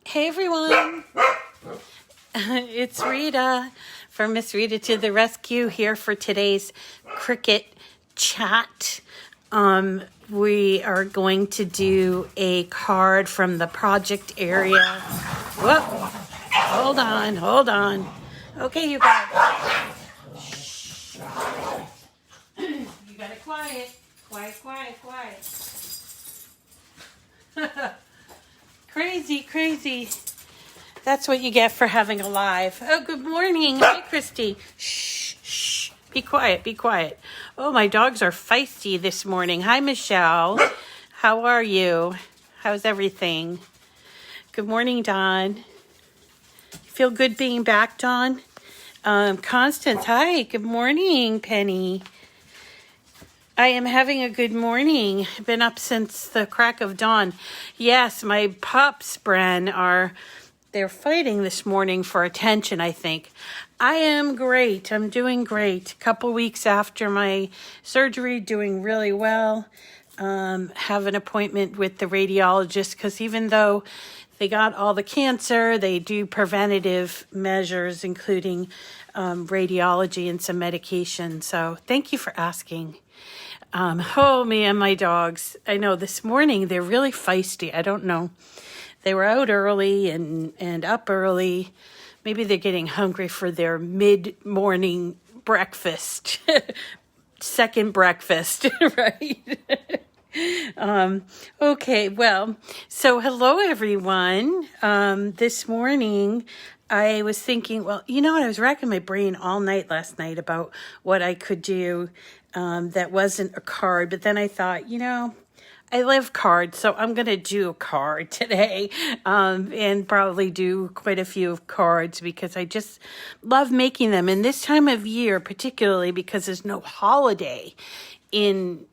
Hey everyone, it's Rita from Miss Rita to the Rescue here for today's Cricut chat. We are going to do a card from the project area. Whoop, hold on. Okay, you guys. Shh. You got it quiet. Crazy. That's what you get for having a live. Oh, good morning. Hi, Christy. Shh. Be quiet. Oh, my dogs are feisty this morning. Hi, Michelle. How are you? How's everything? Good morning, Dawn. Feel good being back, Dawn? Constance, hi. Good morning, Penny. I am having a good morning. I've been up since the crack of dawn. Yes, my pups, Bren, they're fighting this morning for attention, I think. I am great. I'm doing great. A couple weeks after my surgery, doing really well. Have an appointment with the radiologist because even though they got all the cancer, they do preventative measures, including radiology and some medication. So thank you for asking. Oh man, my dogs. I know this morning they're really feisty. I don't know. They were out early and up early. Maybe they're getting hungry for their mid-morning breakfast. Second breakfast, right? Okay, well, so hello everyone. This morning I was thinking, well, you know what? I was racking my brain all night last night about what I could do that wasn't a card. But then I thought, I love cards, so I'm going to do a card today and probably do quite a few cards because I just love making them. And this time of year, particularly because there's no holiday in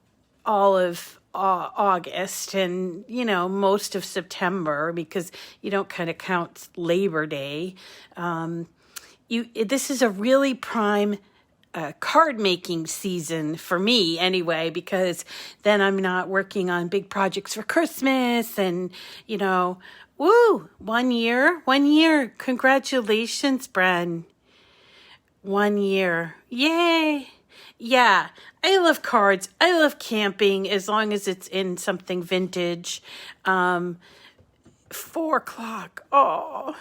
all of August and, most of September because you don't kind of count Labor Day. This is a really prime card making season for me anyway, because then I'm not working on big projects for Christmas and, woo, 1 year. Congratulations, Bren. 1 year. Yay. Yeah, I love cards. I love camping as long as it's in something vintage. 4:00. Oh,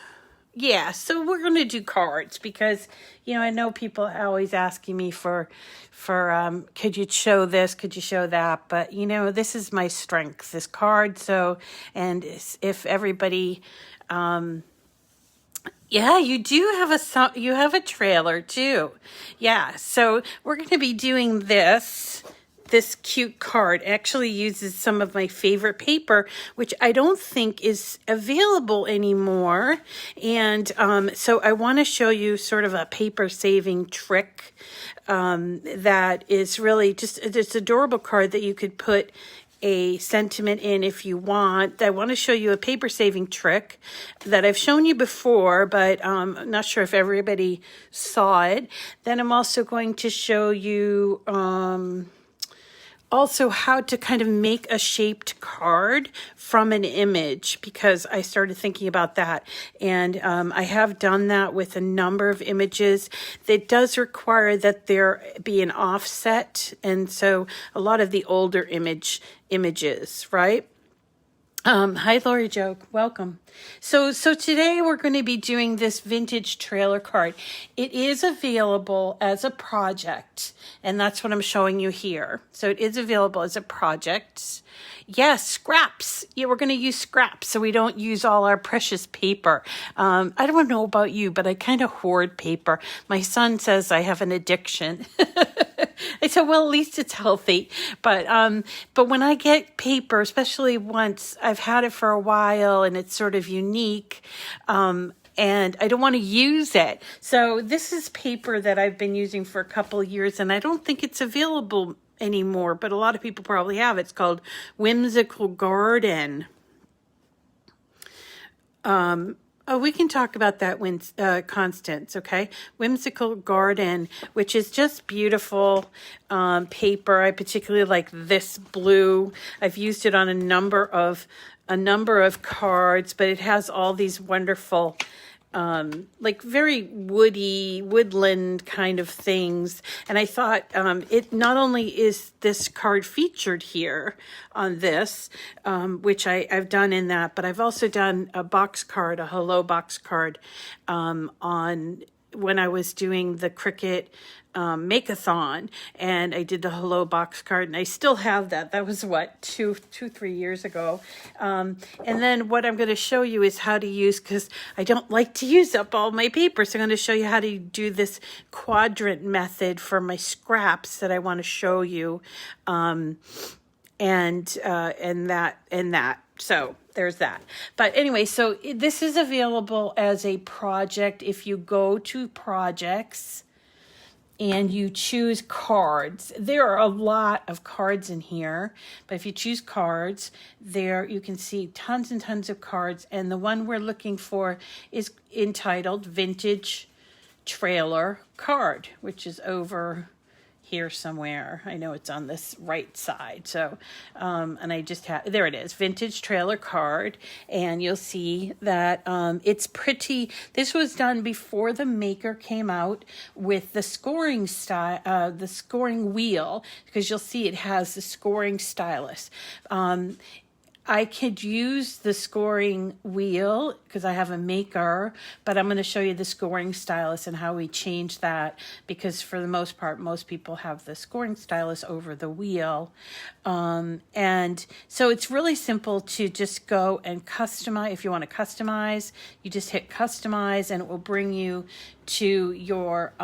yeah. So we're going to do cards because, I know people are always asking me for could you show this? Could you show that? But, this is my strength, this card. So, and if everybody, yeah, you do have a trailer too. Yeah, so we're going to be doing this cute card. It actually uses some of my favorite paper, which I don't think is available anymore. And so I want to show you sort of a paper saving trick that is really just this adorable card that you could put a sentiment in if you want. I want to show you a paper saving trick that I've shown you before, but I'm not sure if everybody saw it. Then I'm also going to show you also how to kind of make a shaped card from an image, because I started thinking about that. And I have done that with a number of images. It does require that there be an offset. And so a lot of the older images, right? Hi, Lori Jo. Welcome. So today we're going to be doing this vintage trailer card. It is available as a project, and that's what I'm showing you here. So it is available as a project. Yes, scraps. Yeah, we're going to use scraps so we don't use all our precious paper. I don't know about you, but I kind of hoard paper. My son says I have an addiction. I said, well, at least it's healthy. But when I get paper, especially once I've had it for a while and it's sort of unique, and I don't want to use it. So this is paper that I've been using for a couple of years, and I don't think it's available anymore, but a lot of people probably have. It's called Whimsical Garden. Oh, we can talk about that when Constance, okay? Whimsical Garden, which is just beautiful paper. I particularly like this blue. I've used it on a number of cards, but it has all these wonderful like very woodland kind of things. And I thought it not only is this card featured here on this, which I've done in that, but I've also done a box card, a hello box card on when I was doing the Cricut make-a-thon, and I did the hello box card, and I still have that. That was what, 3 years ago. And then what I'm going to show you is how to use, because I don't like to use up all my paper, so I'm going to show you how to do this quadrant method for my scraps that I want to show you, and that. So there's that. But anyway, so this is available as a project if you go to projects and you choose cards. There are a lot of cards in here, but if you choose cards, there you can see tons and tons of cards. And the one we're looking for is entitled Vintage Trailer Card, which is over here somewhere. I know it's on this right side. So, and I just have, there it is, Vintage Trailer Card. And you'll see that it's pretty, this was done before the maker came out with the scoring style, the scoring wheel, because you'll see it has the scoring stylus. I could use the scoring wheel because I have a maker, but I'm going to show you the scoring stylus and how we change that, because for the most part, most people have the scoring stylus over the wheel. And so it's really simple to just go and customize. If you want to customize, you just hit customize and it will bring you to your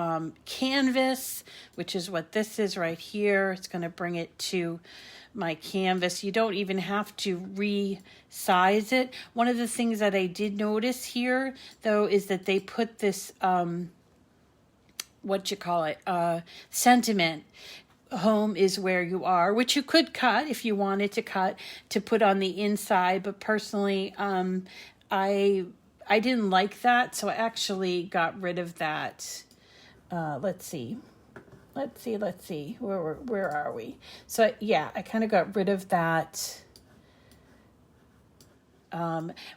canvas, which is what this is right here. It's going to bring it to my canvas. You don't even have to resize it. One of the things that I did notice here, though, is that they put this, sentiment, home is where you are, which you could cut if you wanted to cut to put on the inside. But personally, I didn't like that, so I actually got rid of that. Let's see. Where are we? So yeah, I kind of got rid of that.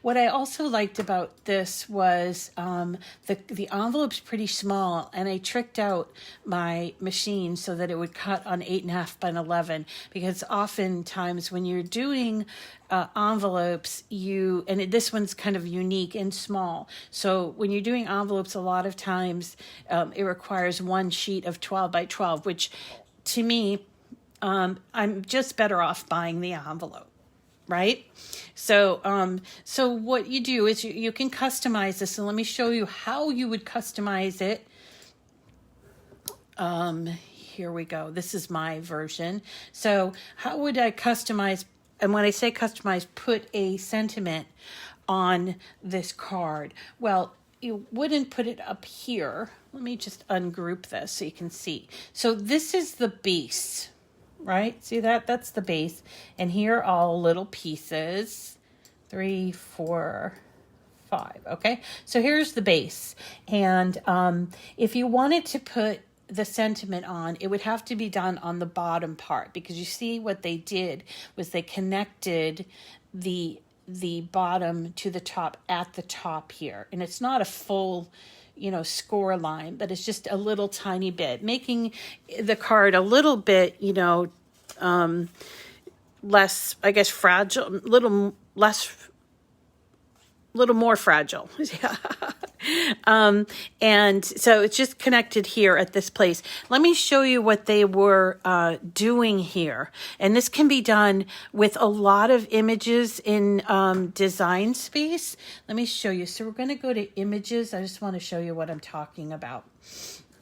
What I also liked about this was the envelope's pretty small, and I tricked out my machine so that it would cut on 8.5 by 11, because oftentimes when you're doing envelopes, this one's kind of unique and small. So when you're doing envelopes, a lot of times it requires one sheet of 12 by 12, which to me, I'm just better off buying the envelope. Right? So, so what you do is you can customize this, and let me show you how you would customize it. Here we go. This is my version. So how would I customize? And when I say customize, put a sentiment on this card. Well, you wouldn't put it up here. Let me just ungroup this so you can see. So this is the base. Right? See that? That's the base. And here are all little pieces. 3, 4, 5. Okay? So here's the base. And if you wanted to put the sentiment on, it would have to be done on the bottom part, because you see what they did was they connected the bottom to the top at the top here. And it's not a full score line, but it's just a little tiny bit, making the card a little bit, less, I guess, fragile, little more fragile. And so it's just connected here at this place. Let me show you what they were doing here. And this can be done with a lot of images in Design Space. Let me show you. So we're going to go to images. I just want to show you what I'm talking about.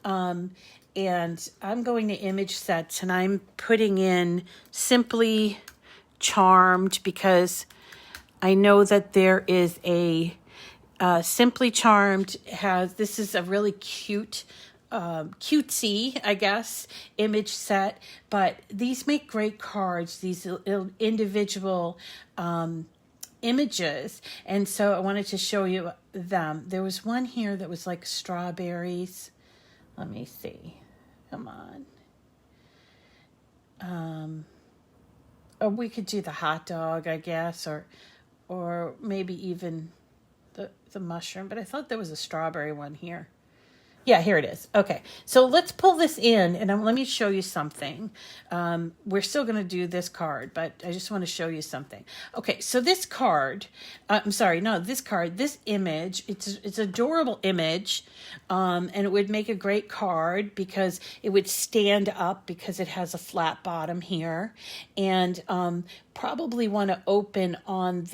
And I'm going to image sets, and I'm putting in Simply Charmed, because I know that there is a Simply Charmed this is a really cute, cutesy, I guess, image set, but these make great cards, these individual images, and so I wanted to show you them. There was one here that was like strawberries. Let me see. Come on. Or we could do the hot dog, I guess, or maybe even the mushroom, but I thought there was a strawberry one here. Yeah, here it is. Okay, so let's pull this in, and let me show you something. We're still going to do this card, but I just want to show you something. Okay, so this card, this image, it's an adorable image, and it would make a great card because it would stand up because it has a flat bottom here, and probably want to open on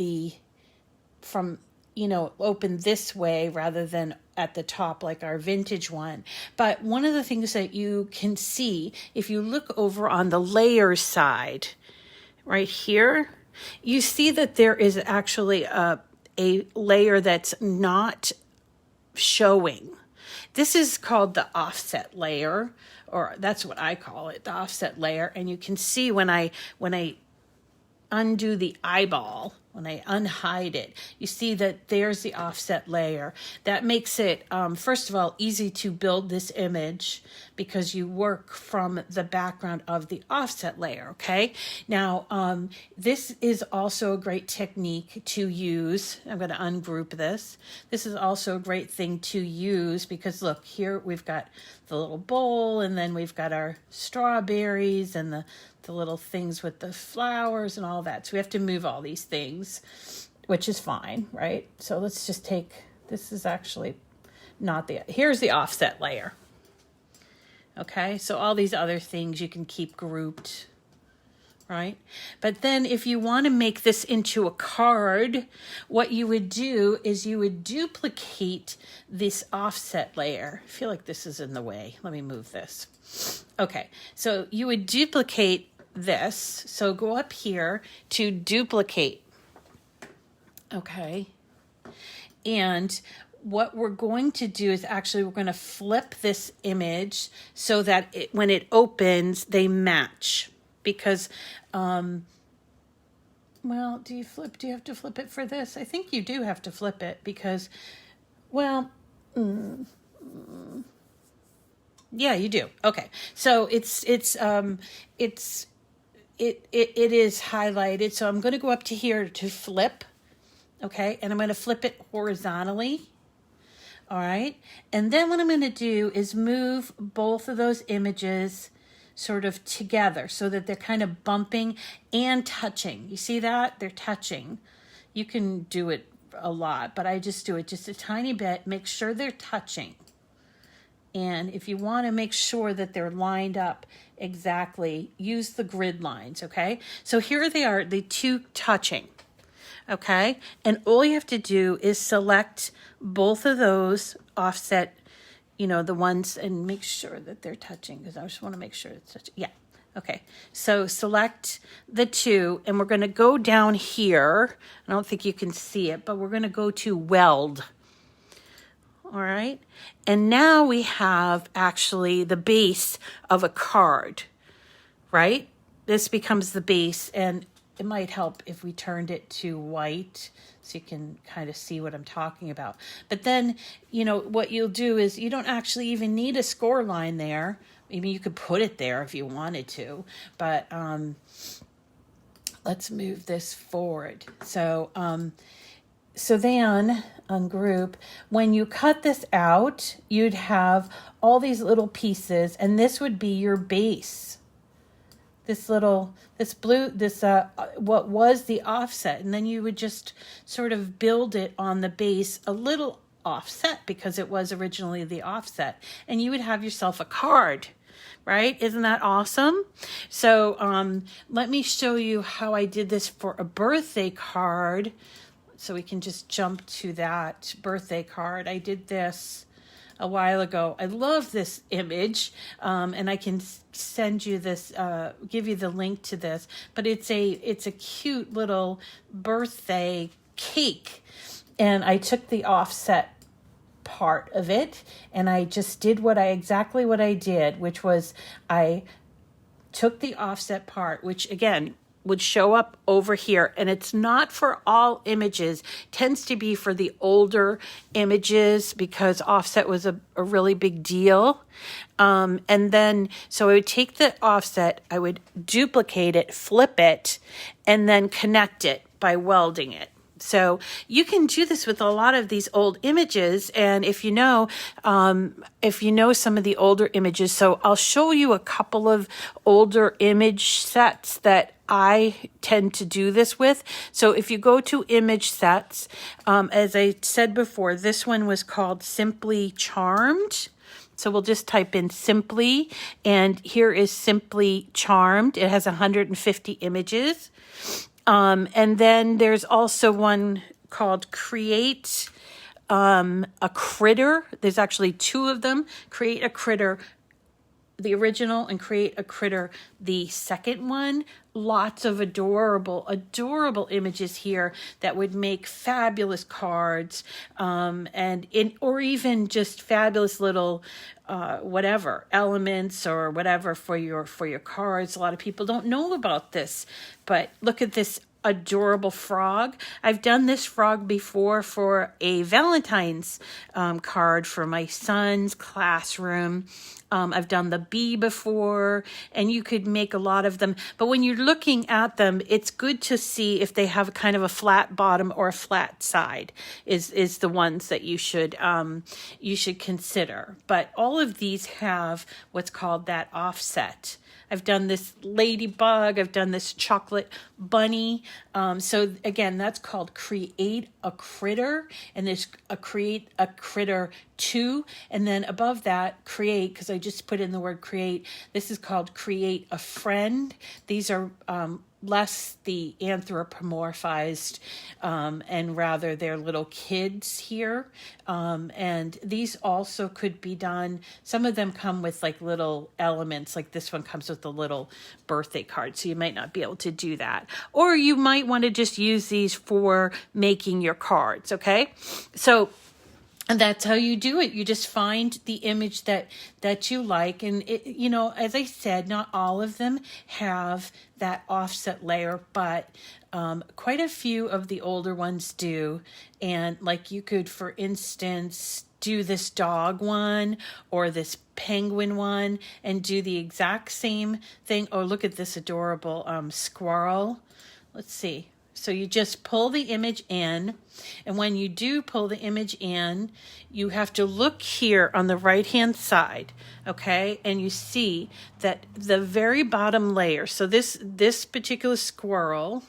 open this way rather than at the top like our vintage one. But one of the things that you can see, if you look over on the layers side, right here, you see that there is actually a layer that's not showing. This is called the offset layer, or that's what I call it, the offset layer. And you can see when I undo the eyeball, when I unhide it, you see that there's the offset layer. That makes it, first of all, easy to build this image because you work from the background of the offset layer, okay? Now, this is also a great technique to use. I'm going to ungroup this. This is also a great thing to use because, look, here we've got the little bowl, and then we've got our strawberries and the little things with the flowers and all that. So we have to move all these things, which is fine, right? So let's just take, this is actually not here's the offset layer. Okay, so all these other things you can keep grouped, right? But then if you want to make this into a card, what you would do is you would duplicate this offset layer. I feel like this is in the way. Let me move this. Okay, so you would duplicate this. So go up here to duplicate. Okay. And what we're going to do is actually we're going to flip this image so that when it opens, they match. Because, well, do you have to flip it for this? I think you do have to flip it because, well, yeah, you do. Okay. So it is highlighted. So I'm going to go up to here to flip. Okay. And I'm going to flip it horizontally. All right. And then what I'm going to do is move both of those images sort of together so that they're kind of bumping and touching. You see that? They're touching. You can do it a lot, but I just do it just a tiny bit. Make sure they're touching. And if you want to make sure that they're lined up exactly, use the grid lines, okay? So here they are, the two touching, okay? And all you have to do is select both of those offset, the ones, and make sure that they're touching, because I just want to make sure it's touching. Yeah, okay. So select the two, and we're going to go down here. I don't think you can see it, but we're going to go to weld. All right. And now we have actually the base of a card, right? This becomes the base, and it might help if we turned it to white so you can kind of see what I'm talking about. But then, what you'll do is you don't actually even need a score line there. Maybe you could put it there if you wanted to, but let's move this forward. So then ungroup, when you cut this out, you'd have all these little pieces, and this would be your base. What was the offset, and then you would just sort of build it on the base a little offset because it was originally the offset, and you would have yourself a card. Right? Isn't that awesome? So let me show you how I did this for a birthday card. So we can just jump to that birthday card. I did this a while ago. I love this image, and I can send you this, give you the link to this. But it's a cute little birthday cake, and I took the offset part of it, and I just did exactly what I did, which was I took the offset part, which again would show up over here, and it's not for all images. It tends to be for the older images because offset was a really big deal. And then, so I would take the offset, I would duplicate it, flip it, and then connect it by welding it. So you can do this with a lot of these old images. And if you know some of the older images, so I'll show you a couple of older image sets that I tend to do this with. So if you go to image sets, as I said before, this one was called Simply Charmed. So we'll just type in Simply, and here is Simply Charmed. It has 150 images. And then there's also one called Create a Critter. There's actually two of them. Create a Critter, the original, and Create a Critter, the second one. Lots of adorable images here that would make fabulous cards, or even just fabulous little whatever elements or whatever for your cards. A lot of people don't know about this, but look at this adorable frog. I've done this frog before for a Valentine's card for my son's classroom. I've done the bee before, and you could make a lot of them. But when you're looking at them, it's good to see if they have kind of a flat bottom or a flat side is the ones that you should consider. But all of these have what's called that offset. I've done this ladybug. I've done this chocolate bunny. So again, that's called Create a Critter. And there's Create a Critter 2. And then above that, Create, because I just put in the word create. This is called Create a Friend. These are less the anthropomorphized and rather they're little kids here. And these also could be done. Some of them come with like little elements, like this one comes with a little birthday card, so you might not be able to do that. Or you might want to just use these for making your cards, okay? And that's how you do it. You just find the image that you like. And, as I said, not all of them have that offset layer, but quite a few of the older ones do. And like you could, for instance, do this dog one or this penguin one and do the exact same thing. Oh, look at this adorable squirrel. Let's see. So you just pull the image in, and when you do pull the image in, you have to look here on the right-hand side, okay? And you see that the very bottom layer, so this particular squirrel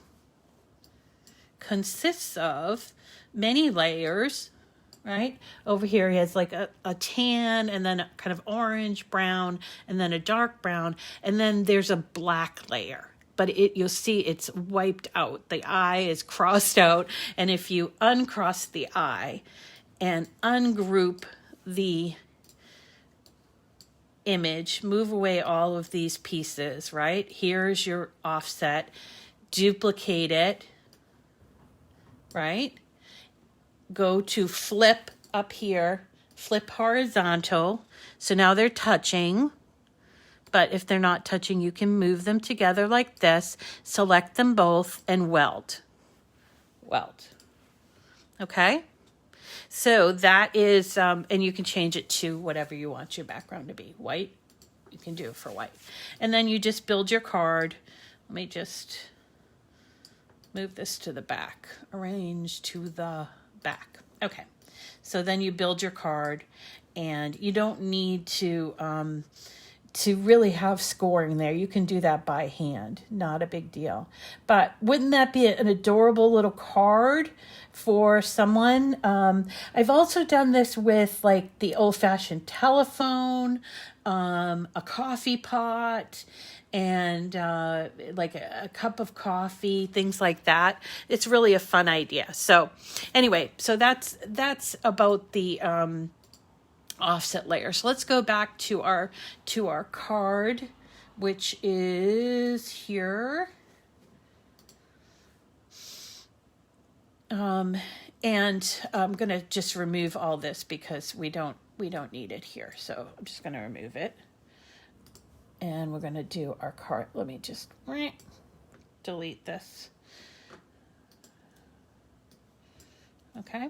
consists of many layers, right? Over here he has like a tan, and then a kind of orange, brown, and then a dark brown, and then there's a black layer. But you'll see it's wiped out. The eye is crossed out. And if you uncross the eye and ungroup the image, move away all of these pieces, right? Here's your offset. Duplicate it, right? Go to flip up here, flip horizontal. So now they're touching. But if they're not touching, you can move them together like this, select them both, and weld. Weld. Okay? So that is, and you can change it to whatever you want your background to be. White, you can do it for white. And then you just build your card. Let me just move this to the back. Arrange to the back. Okay. So then you build your card, and you don't need to really have scoring there. You can do that by hand, not a big deal. But wouldn't that be an adorable little card for someone? I've also done this with like the old-fashioned telephone, a coffee pot, and like a cup of coffee, things like that. It's really a fun idea. So anyway, so that's about the offset layer. So let's go back to our card, which is here. And I'm going to just remove all this because we don't need it here. So I'm just going to remove it. And we're going to do our card. Let me just delete this. Okay.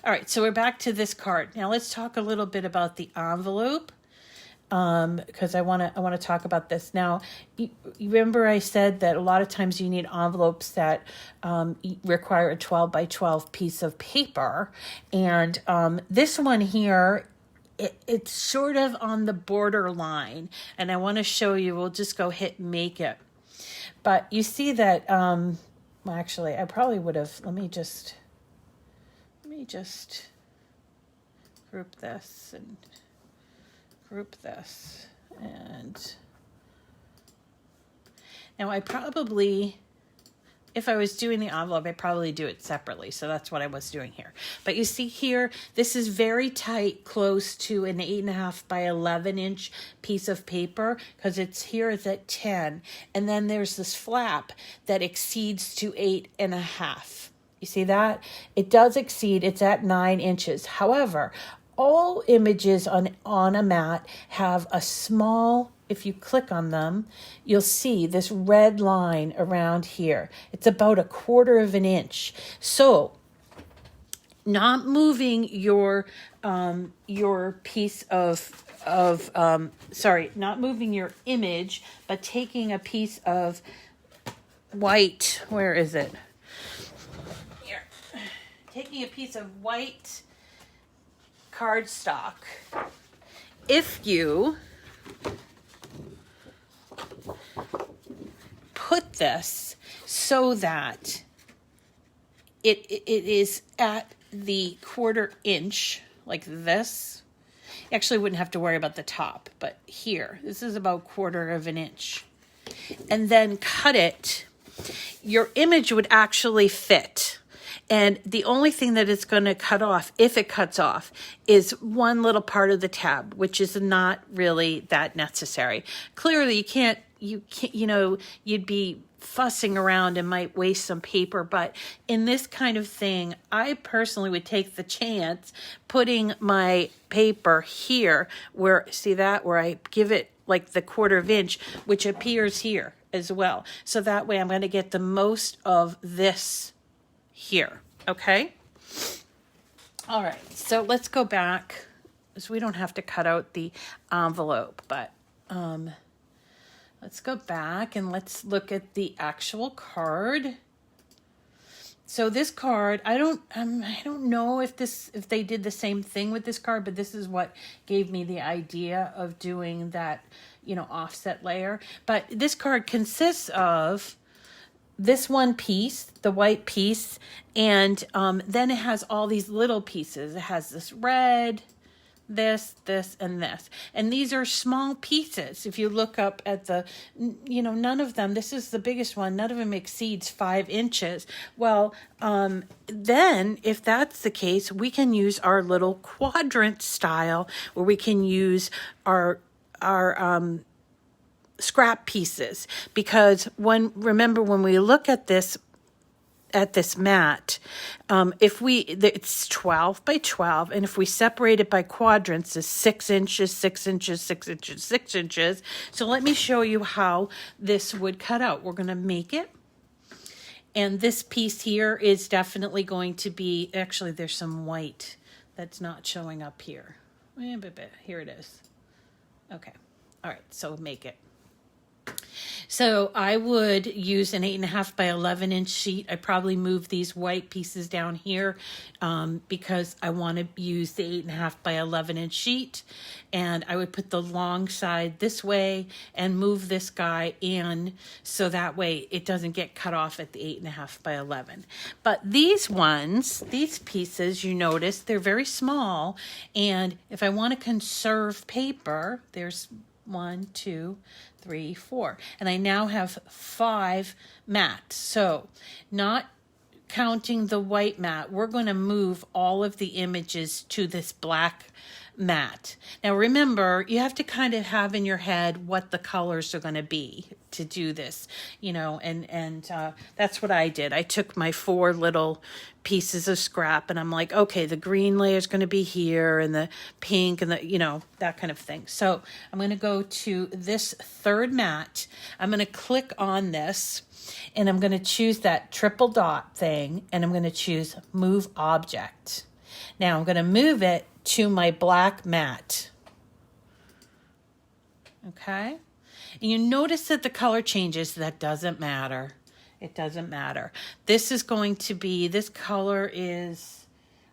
All right, so we're back to this card. Now let's talk a little bit about the envelope, because I want to talk about this. Now, you remember I said that a lot of times you need envelopes that require a 12 by 12 piece of paper, and this one here, it's sort of on the borderline, and I want to show you. We'll just go hit make it. But you see that, well, actually, I probably would have, let me just group this and group this. And now I probably, if I was doing the envelope, I'd probably do it separately. So that's what I was doing here. But you see here, this is very tight, close to an 8.5 by 11 inch piece of paper, because it's at 10. And then there's this flap that exceeds to 8.5. You see that? It does exceed, it's at 9 inches. However, all images on a mat have a small, if you click on them, you'll see this red line around here. It's about 1/4 of an inch. So not moving your piece not moving your image, but taking a piece of white, where is it? Here. Taking a piece of white cardstock. If you put this so that it is at the 1/4 inch, like this, you actually wouldn't have to worry about the top, but here, this is about 1/4 of an inch, and then cut it, your image would actually fit. And the only thing that it's going to cut off, if it cuts off, is one little part of the tab, which is not really that necessary. Clearly, you'd be fussing around and might waste some paper, but in this kind of thing, I personally would take the chance putting my paper here, where I give it like the 1/4 inch, which appears here as well. So that way I'm going to get the most of this here. Okay. All right. So let's go back, so we don't have to cut out the envelope, but let's go back and let's look at the actual card. So this card, I don't know if they did the same thing with this card, but this is what gave me the idea of doing that, offset layer. But this card consists of this one piece, the white piece, and then it has all these little pieces. It has this red, this, and this. And these are small pieces. If you look up at the, none of them, this is the biggest one, none of them exceeds 5 inches. Well, then if that's the case, we can use our little quadrant style, where we can use our scrap pieces, because remember when we look at this mat, it's 12 by 12, and if we separate it by quadrants, it's 6 inches, 6 inches, 6 inches, 6 inches. So let me show you how this would cut out. We're going to make it, and this piece here is definitely going to be, actually there's some white that's not showing up here. Here it is. Okay. All right, so make it. So I would use an 8.5 by 11 inch sheet. I probably move these white pieces down here because I want to use the 8.5 by 11 inch sheet. And I would put the long side this way and move this guy in, so that way it doesn't get cut off at the 8.5 by 11. But these pieces, you notice, they're very small. And if I want to conserve paper, there's 1, 2, 3, 4, and I now have 5 mats. So not counting the white mat, we're going to move all of the images to this black mat. Now remember, you have to kind of have in your head what the colors are going to be to do this, you know, and that's what I did. I took my 4 little pieces of scrap and I'm like, okay, the green layer is going to be here and the pink and the, you know, that kind of thing. So I'm going to go to this 3rd mat. I'm going to click on this and I'm going to choose that triple dot thing and I'm going to choose move object. Now I'm going to move it to my black mat. Okay. And you notice that the color changes. That doesn't matter. It doesn't matter. This is going to be, this color is,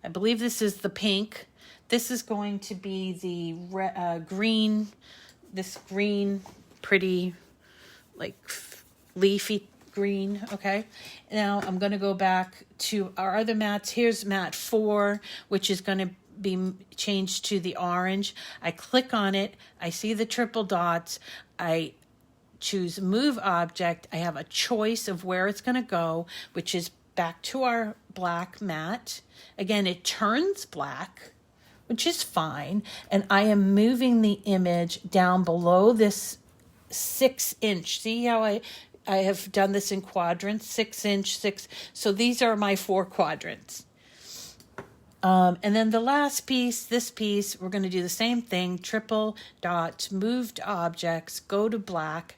I believe this is the pink. This is going to be the green, this green, pretty, like leafy green. Okay. Now I'm going to go back to our other mats. Here's mat 4, which is going to be changed to the orange. I click on it. I see the triple dots. I choose move object. I have a choice of where it's going to go, which is back to our black mat. Again, it turns black, which is fine. And I am moving the image down below this 6-inch. See how I have done this in quadrants, 6-inch, 6. So these are my 4 quadrants. And then the last piece, this piece, we're going to do the same thing. Triple dot, moved objects, go to black,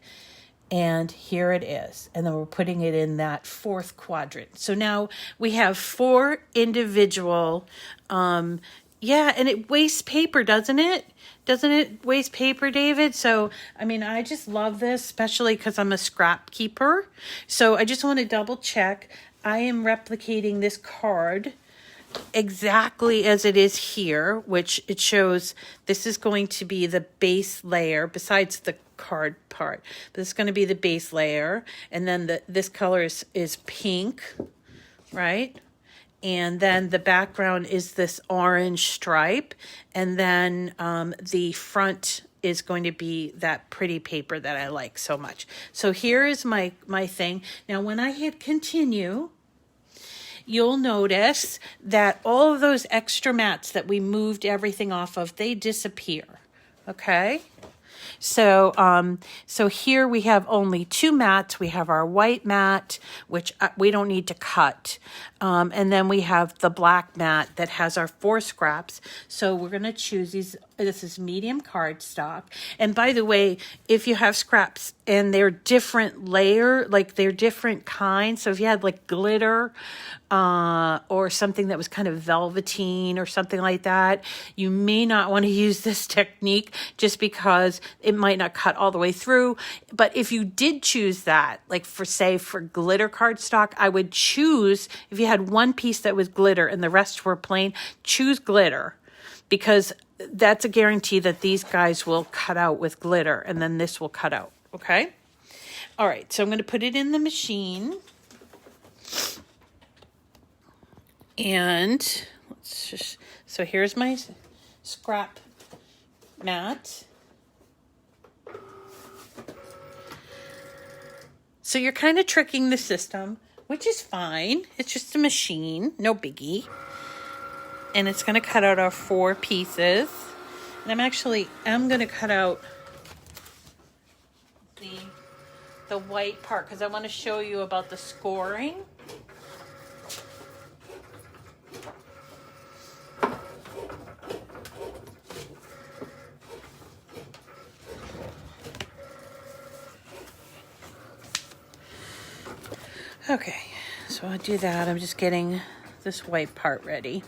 and here it is. And then we're putting it in that 4th quadrant. So now we have 4 individual, and it wastes paper, doesn't it? Doesn't it waste paper, David? So, I mean, I just love this, especially because I'm a scrap keeper. So I just want to double check. I am replicating this card exactly as it is here, which it shows this is going to be the base layer besides the card part. But this is going to be the base layer. And then this color is pink, right? And then the background is this orange stripe. And then the front is going to be that pretty paper that I like so much. So here is my thing. Now, when I hit continue, you'll notice that all of those extra mats that we moved everything off of, they disappear. Okay? So here we have only 2 mats. We have our white mat, which we don't need to cut. And then we have the black mat that has our 4 scraps. So we're going to choose these. This is medium cardstock. And by the way, if you have scraps and they're different layer, like they're different kinds. So if you had like glitter, or something that was kind of velveteen or something like that, you may not want to use this technique just because it might not cut all the way through. But if you did choose that, like for glitter cardstock, I would choose, if you had one piece that was glitter and the rest were plain, choose glitter, because that's a guarantee that these guys will cut out with glitter and then this will cut out. Okay. All right. So I'm going to put it in the machine. And so here's my scrap mat. So you're kind of tricking the system, which is fine. It's just a machine, no biggie. And it's going to cut out our 4 pieces. And I'm going to cut out the white part because I want to show you about the scoring. Okay, so I'll do that. I'm just getting this white part ready.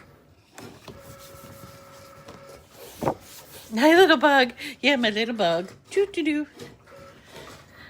My little bug. Yeah, my little bug. Doo-doo-doo.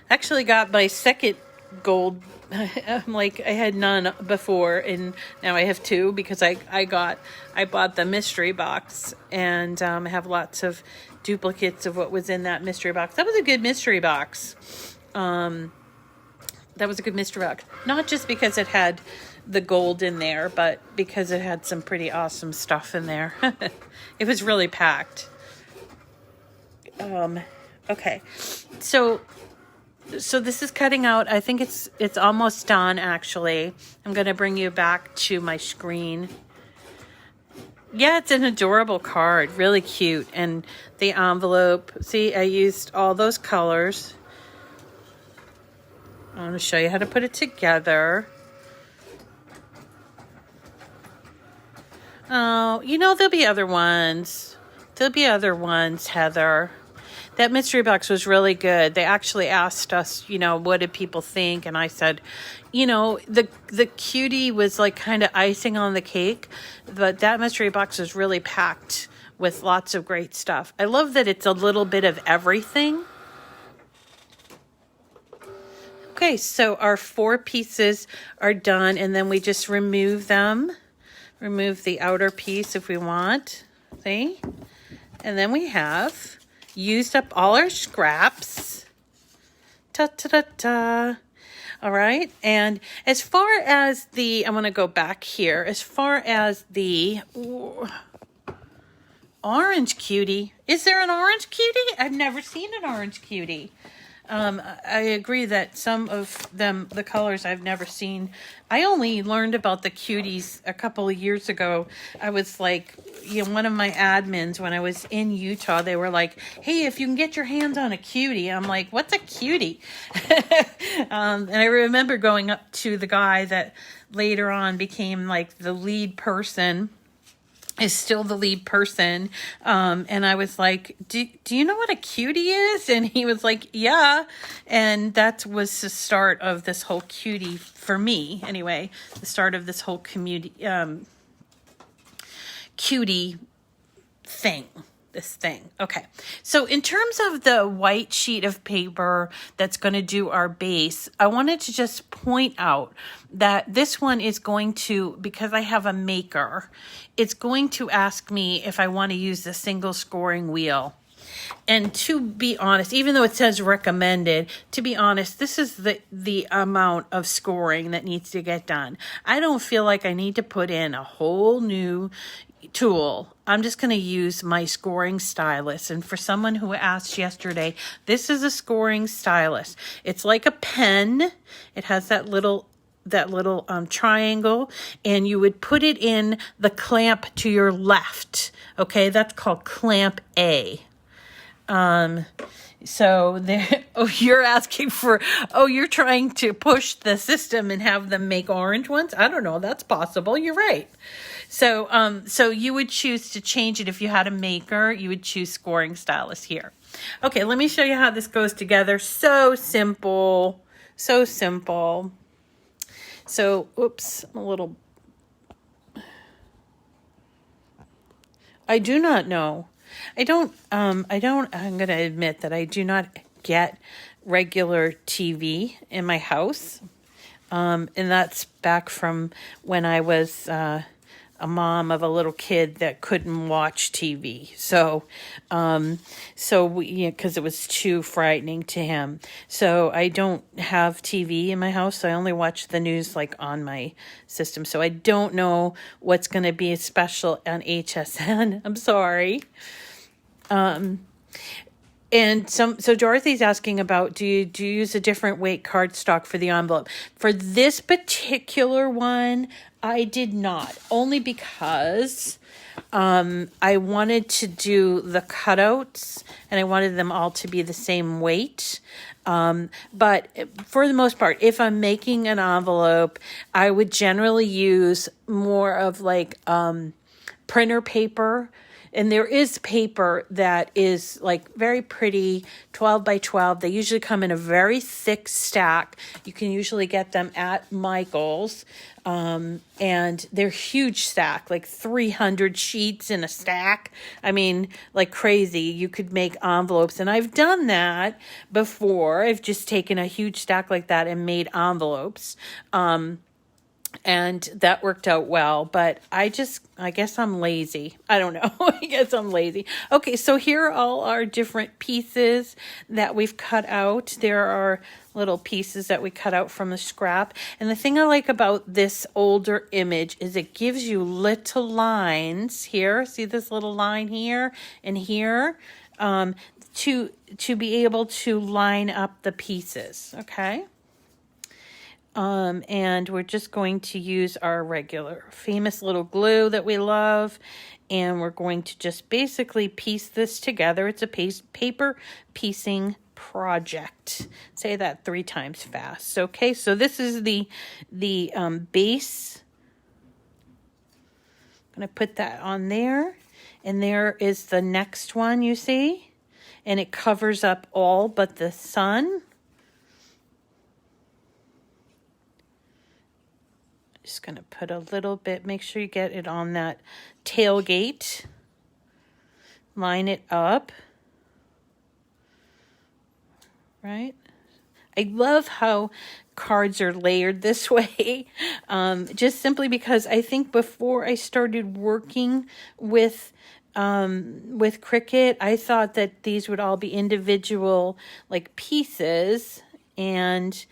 Actually got my second gold. I'm like, I had none before, and now I have 2 because I bought the mystery box, and I have lots of duplicates of what was in that mystery box. That was a good mystery box. That was a good mystery box. Not just because it had the gold in there, but because it had some pretty awesome stuff in there. It was really packed. Okay. So this is cutting out. I think it's almost done, actually. I'm going to bring you back to my screen. Yeah, it's an adorable card. Really cute. And the envelope, see, I used all those colors. I want to show you how to put it together. Oh, you know, there'll be other ones. There'll be other ones, Heather. That mystery box was really good. They actually asked us, you know, what did people think? And I said, you know, the cutie was like kind of icing on the cake, but that mystery box was really packed with lots of great stuff. I love that it's a little bit of everything. Okay, so our 4 pieces are done, and then we just remove them. Remove the outer piece if we want. See? And then we have used up all our scraps. Ta-ta-ta-ta. All right. And as far as the, I want to go back here. As far as the orange cutie. Is there an orange cutie? I've never seen an orange cutie. I agree that some of them, the colors I've never seen. I only learned about the cuties a couple of years ago. I was like, you know, one of my admins when I was in Utah, they were like, hey, if you can get your hands on a cutie. I'm like, what's a cutie? And I remember going up to the guy that later on became like the lead person, is still the lead person. And I was like, do you know what a cutie is? And he was like, yeah. And that was the start of this whole cutie for me. Anyway, the start of this whole cutie thing. This thing. Okay. So in terms of the white sheet of paper that's going to do our base, I wanted to just point out that this one is going to, because I have a maker, it's going to ask me if I want to use the single scoring wheel. And to be honest, even though it says recommended, to be honest, this is the amount of scoring that needs to get done. I don't feel like I need to put in a whole new tool. I'm just going to use my scoring stylus. And for someone who asked yesterday, this is a scoring stylus. It's like a pen. It has that little triangle, and you would put it in the clamp to your left. Okay, that's called clamp A. So there, you're asking for, you're trying to push the system and have them make orange ones? I don't know. That's possible. You're right. So you would choose to change it if you had a maker. You would choose scoring stylus here. Okay, let me show you how this goes together. So simple. So simple. So, oops, I'm a little... I do not know. I'm going to admit that I do not get regular TV in my house. And that's back from when I was a mom of a little kid that couldn't watch TV. So because it was too frightening to him. So I don't have TV in my house. So I only watch the news like on my system. So I don't know what's going to be special on HSN. I'm sorry. And so Dorothy's asking about, do you use a different weight cardstock for the envelope? For this particular one, I did not, only because I wanted to do the cutouts and I wanted them all to be the same weight. But for the most part, if I'm making an envelope, I would generally use more of like printer paper. And there is paper that is like very pretty, 12 by 12. They usually come in a very thick stack. You can usually get them at Michael's. And they're huge stack, like 300 sheets in a stack. I mean, like crazy. You could make envelopes. And I've done that before. I've just taken a huge stack like that and made envelopes. And that worked out well, but I guess I'm lazy. I don't know. I guess I'm lazy. Okay, so here are all our different pieces that we've cut out. There are little pieces that we cut out from the scrap. And the thing I like about this older image is it gives you little lines here. See this little line here and here? To be able to line up the pieces, okay? And we're just going to use our regular famous little glue that we love. And we're going to just basically piece this together. It's a paper piecing project. Say that 3 times fast. Okay, so this is the base. I'm going to put that on there. And there is the next one, you see? And it covers up all but the sun. Just going to put a little bit, make sure you get it on that tailgate. Line it up. Right? I love how cards are layered this way, just simply because I think before I started working with Cricut, I thought that these would all be individual like pieces, and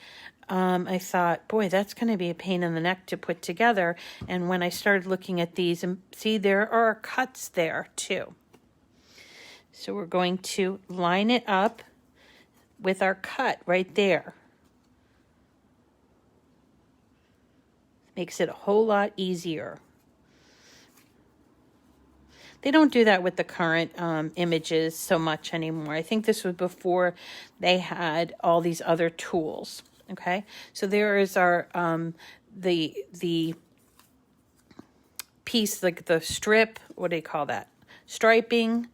I thought, boy, that's going to be a pain in the neck to put together. And when I started looking at these, and see, there are cuts there too. So we're going to line it up with our cut right there. Makes it a whole lot easier. They don't do that with the current images so much anymore. I think this was before they had all these other tools. Okay, so there is our the piece, like the strip. What do you call that? Striping,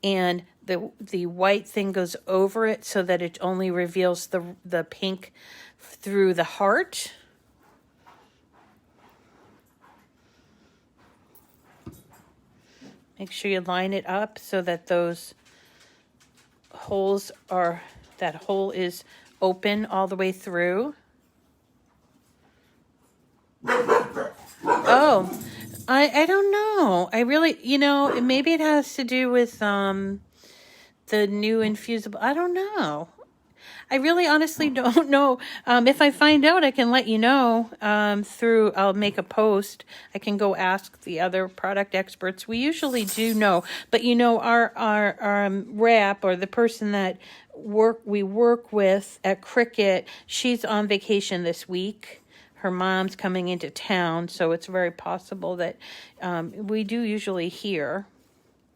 and the white thing goes over it so that it only reveals the pink through the heart. Make sure you line it up so that those holes are, that hole is open all the way through. Oh, I don't know. I really, maybe it has to do with the new infusible. I don't know. I really honestly don't know. If I find out, I can let you know I'll make a post. I can go ask the other product experts. We usually do know, but our rep, or the person that we work with at Cricut, she's on vacation this week. Her mom's coming into town, so it's very possible that we do usually hear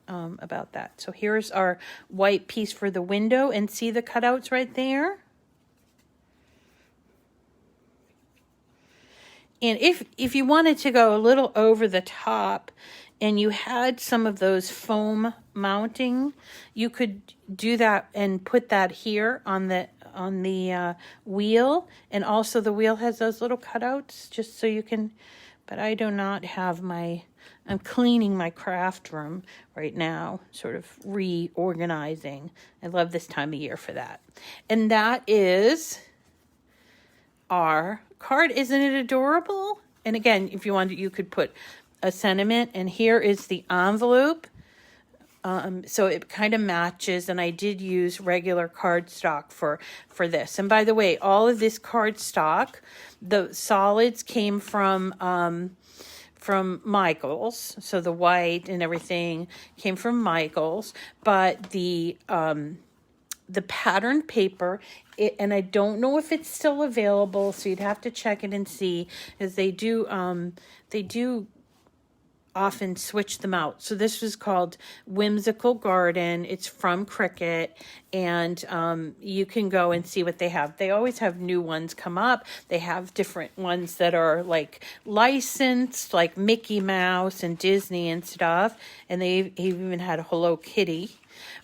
about that. So here's our white piece for the window, and see the cutouts right there? And if you wanted to go a little over the top and you had some of those foam mounting, you could do that and put that here on the wheel. And also the wheel has those little cutouts, just so you can, but I do not have I'm cleaning my craft room right now, sort of reorganizing. I love this time of year for that. And that is our card. Isn't it adorable? And again, if you wanted, you could put a sentiment, and here is the envelope. So it kind of matches, and I did use regular cardstock for this. And by the way, all of this cardstock, the solids came from Michael's, so the white and everything came from Michael's, but the patterned paper, and I don't know if it's still available, so you'd have to check it and see, as they do often switch them out. So this was called Whimsical Garden. It's from Cricut, and you can go and see what they have. They always have new ones come up. They have different ones that are like licensed, like Mickey Mouse and Disney and stuff, and they even had a Hello Kitty.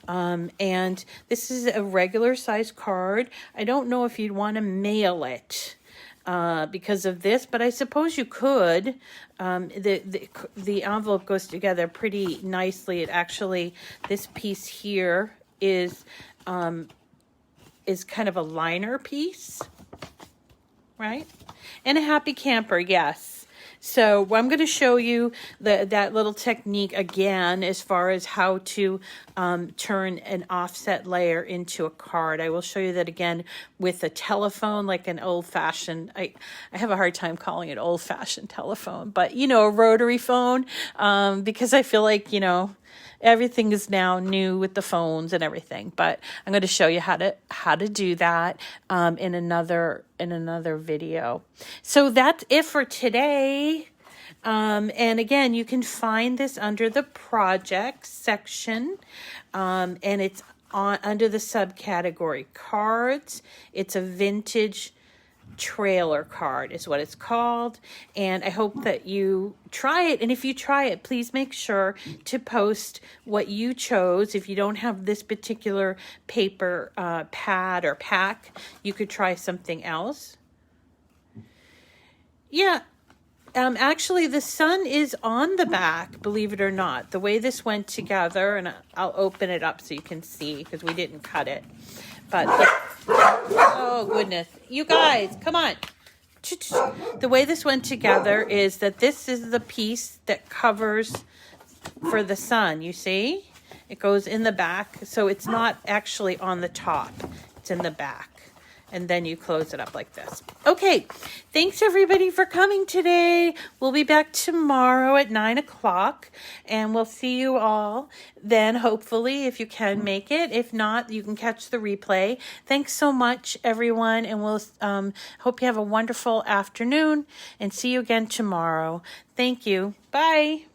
And this is a regular size card. I don't know if you'd want to mail it because of this, but I suppose you could. The envelope goes together pretty nicely. It actually, this piece here is kind of a liner piece, right? And a happy camper, yes. So I'm going to show you that little technique again, as far as how to turn an offset layer into a card. I will show you that again with a telephone, like an old-fashioned, I have a hard time calling it old-fashioned telephone, but a rotary phone, because I feel like, Everything is now new with the phones and everything, but I'm going to show you how to do that in another video. So that's it for today. And again, you can find this under the projects section, and it's under the subcategory cards. It's a vintage trailer card is what it's called, and I hope that you try it. And if you try it, please make sure to post what you chose. If you don't have this particular paper pad or pack, you could try something else. Yeah, actually the sun is on the back, believe it or not, the way this went together. And I'll open it up so you can see, because we didn't cut it. But oh goodness, you guys, come on. The way this went together is that this is the piece that covers for the sun, you see? It goes in the back, so it's not actually on the top. It's in the back. And then you close it up like this. Okay, thanks everybody for coming today. We'll be back tomorrow at 9 o'clock, and we'll see you all then, hopefully, if you can make it. If not, you can catch the replay. Thanks so much, everyone, and we'll hope you have a wonderful afternoon, and see you again tomorrow. Thank you. Bye.